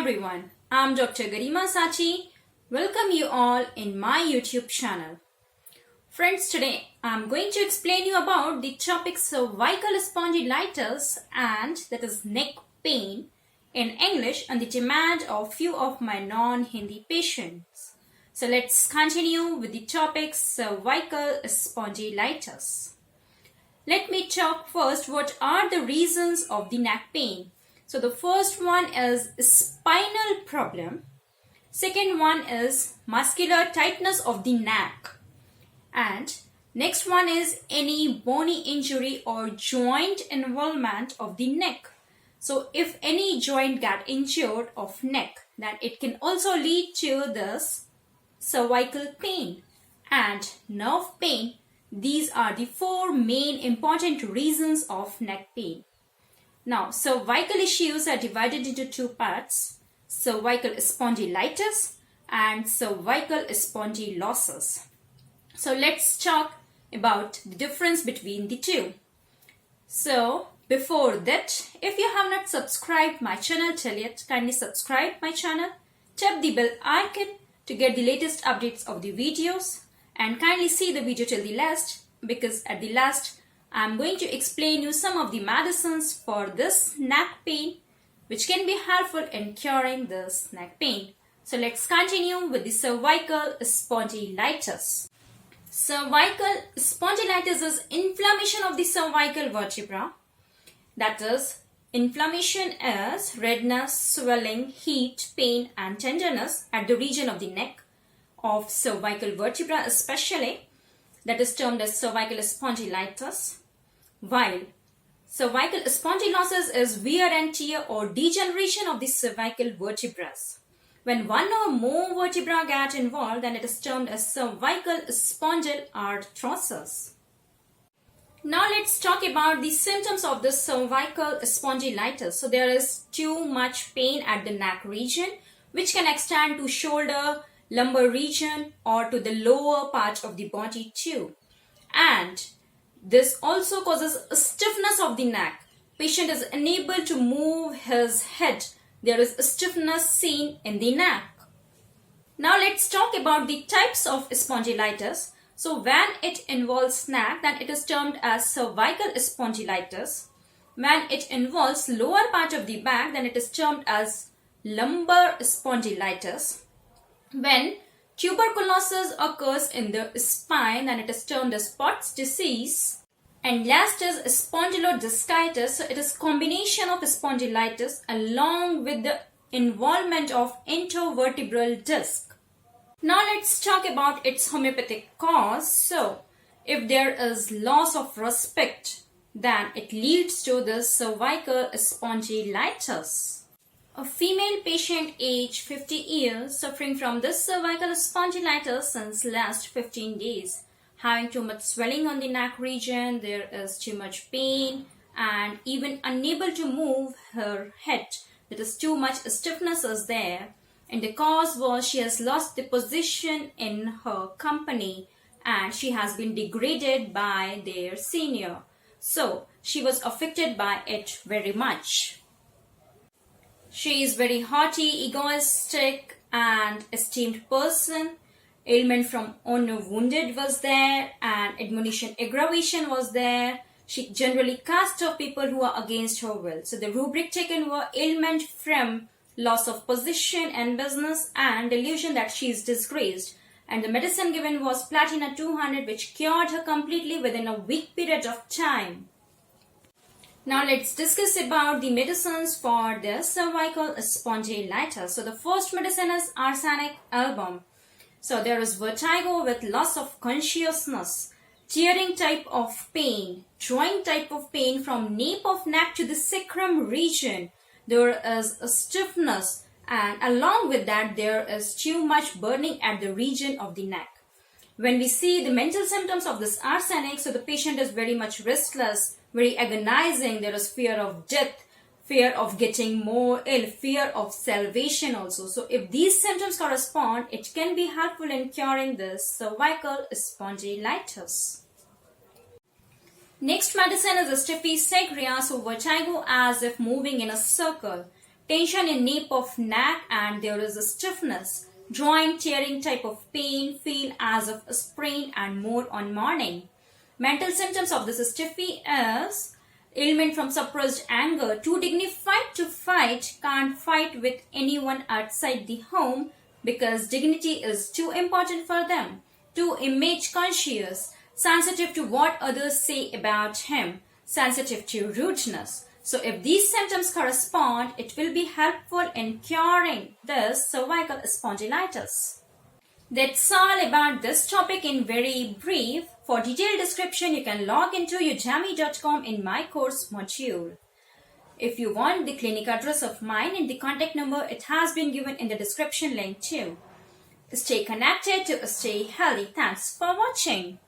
everyone, I'm Dr.GarimaAsati. Welcome you all in my YouTube channel. Friends, today I'm going to explain you about the topic cervical spondylitis, and that is neck pain in English, on the demand of few of my non-Hindi patients. So let's continue with the topic cervical spondylitis. Let me talk first what are the reasons of the neck pain. So the first one is spinal problem. Second one is muscular tightness of the neck. And next one is any bony injury or joint involvement of the neck. So if any joint get injured of neck, then it can also lead to this cervical pain and nerve pain. These are the four main important reasons of neck pain. Now, cervical issues are divided into two parts: cervical spondylitis and cervical spondylosis. So let's talk about the difference between the two. So before that, if you have not subscribed my channel till yet, kindly subscribe my channel, tap the bell icon to get the latest updates of the videos, and kindly see the video till the last, because at the last I'm going to explain you some of the medicines for this neck pain which can be helpful in curing this neck pain. So let's continue with the cervical spondylitis. Cervical spondylitis is inflammation of the cervical vertebra. That is, inflammation is redness, swelling, heat, pain and tenderness at the region of the neck of cervical vertebra especially. That is termed as cervical spondylitis. While cervical spondylosis is wear and tear or degeneration of the cervical vertebrae. When one or more vertebrae get involved, then it is termed as cervical spondylarthrosis. Now let's talk about the symptoms of the cervical spondylitis. So there is too much pain at the neck region, which can extend to shoulder, lumbar region or to the lower part of the body too. And this also causes a stiffness of the neck. Patient is unable to move his head. There is a stiffness seen in the neck. Now let's talk about the types of spondylitis. So when it involves neck, then it is termed as cervical spondylitis. When it involves lower part of the back, then it is termed as lumbar spondylitis. When tuberculosis occurs in the spine, then it is termed as Pott's disease. And last is spondylodiscitis. So it is combination of spondylitis along with the involvement of intervertebral disc. Now let's talk about its homeopathic cause. So if there is loss of respect, then it leads to the cervical spondylitis. A female patient aged 50 years suffering from this cervical spondylitis since last 15 days. Having too much swelling on the neck region, there is too much pain and even unable to move her head. There is too much stiffness is there. And the cause was she has lost the position in her company and she has been degraded by their senior. So she was affected by it very much. She is very haughty, egoistic and esteemed person. Ailment from honor wounded was there and admonition aggravation was there. She generally cast off people who are against her will. So the rubric taken were ailment from loss of position and business and delusion that she is disgraced. And the medicine given was Platina 200, which cured her completely within a week period of time. Now let's discuss about the medicines for the cervical spondylitis. So the first medicine is arsenic album. So there is vertigo with loss of consciousness, tearing type of pain, joint type of pain from nape of neck to the sacrum region. There is a stiffness and along with that there is too much burning at the region of the neck. When we see the mental symptoms of this arsenic, so the patient is very much restless, very agonizing. There is fear of death, fear of getting more ill, fear of salvation also. So if these symptoms correspond, it can be helpful in curing this cervical spondylitis. Next medicine is Stiffisagria, so vertigo as if moving in a circle. tension in nape of neck, and there is a stiffness, drawing, tearing type of pain, feel as of a sprain, and more on morning. Mental symptoms of this stiffy is ailment from suppressed anger, too dignified to fight, can't fight with anyone outside the home because dignity is too important for them, too image conscious, sensitive to what others say about him, sensitive to rudeness. So if these symptoms correspond, it will be helpful in curing this cervical spondylitis. That's all about this topic in very brief. For detailed description, you can log into udemy.com in my course module. If you want the clinic address of mine and the contact number, it has been given in the description link too. Stay connected to stay healthy. Thanks for watching.